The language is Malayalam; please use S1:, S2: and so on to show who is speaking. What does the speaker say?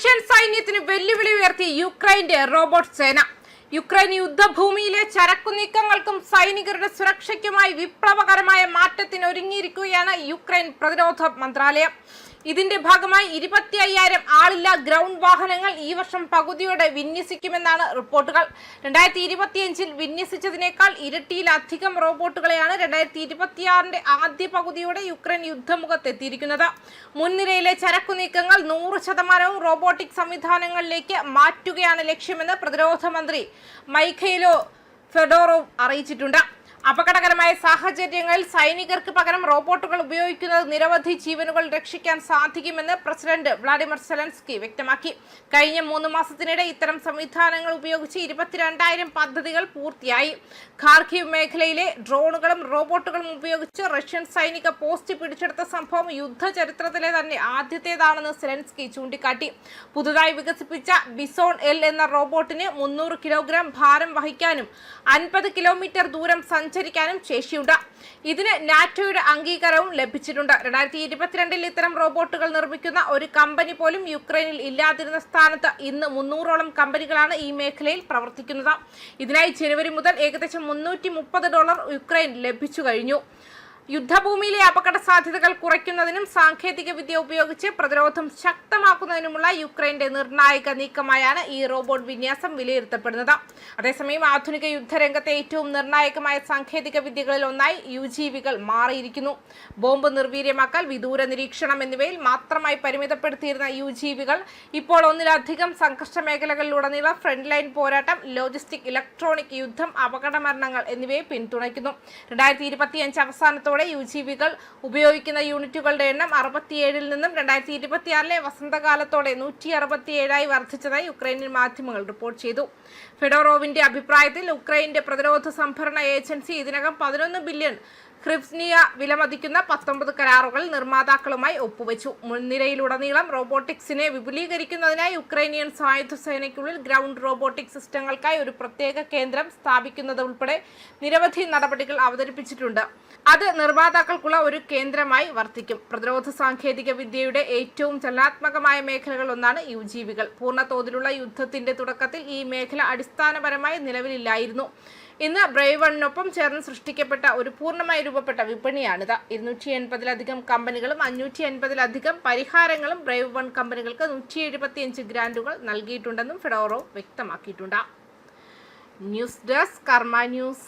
S1: റഷ്യൻ സൈന്യത്തിന് വെല്ലുവിളി ഉയർത്തി യുക്രൈന്റെ റോബോട്ട് സേന. യുക്രൈൻ യുദ്ധഭൂമിയിലെ ചരക്കു നീക്കങ്ങൾക്കും സൈനികരുടെ സുരക്ഷയ്ക്കുമായി വിപ്ലവകരമായ മാറ്റത്തിന് ഒരുങ്ങിയിരിക്കുകയാണ് യുക്രൈൻ പ്രതിരോധ മന്ത്രാലയം. ഇതിന്റെ ഭാഗമായി 25,000 ആളില്ല ഗ്രൗണ്ട് വാഹനങ്ങൾ ഈ വർഷം പകുതിയോടെ വിന്യസിക്കുമെന്നാണ് റിപ്പോർട്ടുകൾ. 2025-ൽ വിന്യസിച്ചതിനേക്കാൾ ഇരട്ടിയിലധികം റോബോട്ടുകളെയാണ് 2026-ന്റെ ആദ്യ പകുതിയോടെ യുക്രൈൻ യുദ്ധമുഖത്തെത്തിയിരിക്കുന്നത്. മുൻനിരയിലെ ചരക്കു നീക്കങ്ങൾ 100% റോബോട്ടിക് സംവിധാനങ്ങളിലേക്ക് മാറ്റുകയാണ് ലക്ഷ്യമെന്ന് പ്രതിരോധ മന്ത്രി മൈഖൈലോ ഫെഡോറോവ് അറിയിച്ചിട്ടുണ്ട്. അപകടകരമായ സാഹചര്യങ്ങളിൽ സൈനികർക്ക് പകരം റോബോട്ടുകൾ ഉപയോഗിക്കുന്നത് നിരവധി ജീവനുകൾ രക്ഷിക്കാൻ സാധിക്കുമെന്ന് പ്രസിഡന്റ് വ്ളാഡിമിർ സെലൻസ്കി വ്യക്തമാക്കി. കഴിഞ്ഞ 3 മാസത്തിനിടെ ഇത്തരം സംവിധാനങ്ങൾ ഉപയോഗിച്ച് 22,000 പദ്ധതികൾ പൂർത്തിയായി. ഖാർക്കിവ് മേഖലയിലെ ഡ്രോണുകളും റോബോട്ടുകളും ഉപയോഗിച്ച് റഷ്യൻ സൈനിക പോസ്റ്റ് പിടിച്ചെടുത്ത സംഭവം യുദ്ധ ചരിത്രത്തിലെ തന്നെ ആദ്യത്തേതാണെന്ന് സെലൻസ്കി ചൂണ്ടിക്കാട്ടി. പുതുതായി വികസിപ്പിച്ച ബിസോൺ എൽ എന്ന റോബോട്ടിന് 300 കിലോഗ്രാം ഭാരം വഹിക്കാനും 50 കിലോമീറ്റർ ദൂരം സഞ്ചരിക്കാനും ശേഷിയുണ്ട്. ഇതിന് നാറ്റോയുടെ അംഗീകാരവും ലഭിച്ചിട്ടുണ്ട്. 2022-ൽ ഇത്തരം റോബോട്ടുകൾ നിർമ്മിക്കുന്ന ഒരു കമ്പനി പോലും യുക്രൈനിൽ ഇല്ലാതിരുന്ന സ്ഥാനത്ത് ഇന്ന് 300ഓളം കമ്പനികളാണ് ഈ മേഖലയിൽ പ്രവർത്തിക്കുന്നത്. ഇതിനായി ജനുവരി മുതൽ ഏകദേശം $330 യുക്രൈൻ ലഭിച്ചു കഴിഞ്ഞു. യുദ്ധഭൂമിയിലെ അപകട സാധ്യതകൾ കുറയ്ക്കുന്നതിനും സാങ്കേതിക വിദ്യ ഉപയോഗിച്ച് പ്രതിരോധം ശക്തമാക്കുന്നതിനുമുള്ള യുക്രൈന്റെ നിർണായക നീക്കമായാണ് ഈ റോബോട്ട് വിന്യാസം വിലയിരുത്തപ്പെടുന്നത്. അതേസമയം ആധുനിക യുദ്ധരംഗത്തെ ഏറ്റവും നിർണായകമായ സാങ്കേതിക വിദ്യകളിൽ ഒന്നായി UGVകൾ മാറിയിരിക്കുന്നു. ബോംബ് നിർവീര്യമാക്കൽ, വിദൂര നിരീക്ഷണം എന്നിവയിൽ മാത്രമായി പരിമിതപ്പെടുത്തിയിരുന്ന UGVകൾ ഇപ്പോൾ ഒന്നിലധികം സംഘർഷ മേഖലകളിലുടനീളം ഫ്രണ്ട് ലൈൻ പോരാട്ടം, ലോജിസ്റ്റിക്, ഇലക്ട്രോണിക് യുദ്ധം, അപകട മരണങ്ങൾ എന്നിവയെ പിന്തുണയ്ക്കുന്നു. 2025 അവസാനത്തോടെ UGVകൾ ഉപയോഗിക്കുന്ന യൂണിറ്റുകളുടെ എണ്ണം 67-ൽ നിന്നും 2026-ലെ വസന്തകാലത്തോടെ 167ആയി വർദ്ധിച്ചതായി യുക്രൈനിയൻ മാധ്യമങ്ങൾ റിപ്പോർട്ട് ചെയ്തു. ഫെഡോറോവിന്റെ അഭിപ്രായത്തിൽ യുക്രൈന്റെ പ്രതിരോധ സംഭരണ ഏജൻസി ഇതിനകം 11 ബില്യൺ ഹ്രിവ്നിയ വിലമതിക്കുന്ന 19 കരാറുകൾ നിർമ്മാതാക്കളുമായി ഒപ്പുവെച്ചു. മുൻനിരയിലുടനീളം റോബോട്ടിക്സിനെ വിപുലീകരിക്കുന്നതിനായി യുക്രൈനിയൻ സായുധ സേനയ്ക്കുള്ളിൽ ഗ്രൗണ്ട് റോബോട്ടിക് സിസ്റ്റങ്ങൾക്കായി ഒരു പ്രത്യേക കേന്ദ്രം സ്ഥാപിക്കുന്നതുൾപ്പെടെ നിരവധി നടപടികൾ അവതരിപ്പിച്ചിട്ടുണ്ട്. അത് നിർമ്മാതാക്കൾക്കുള്ള ഒരു കേന്ദ്രമായി വർത്തിക്കും. പ്രതിരോധ സാങ്കേതിക വിദ്യയുടെ ഏറ്റവും ചലനാത്മകമായ മേഖലകൾ ഒന്നാണ് UGVകൾ. പൂർണ്ണ തോതിലുള്ള യുദ്ധത്തിന്റെ തുടക്കത്തിൽ ഈ മേഖല അടിസ്ഥാനപരമായി നിലവിലില്ലായിരുന്നു. ഇന്ന് ബ്രേവ് വണ്ണിനൊപ്പം ചേർന്ന് സൃഷ്ടിക്കപ്പെട്ട ഒരു പൂർണ്ണമായി രൂപപ്പെട്ട വിപണിയാണിത്. 280-ലധികം കമ്പനികളും 550-ലധികം പരിഹാരങ്ങളും ബ്രേവ് വൺ കമ്പനികൾക്ക് 175 ഗ്രാന്റുകൾ നൽകിയിട്ടുണ്ടെന്നും ഫെഡോറോവ് വ്യക്തമാക്കിയിട്ടുണ്ട്. ന്യൂസ് ഡെസ്ക് കർമ്മ ന്യൂസ്.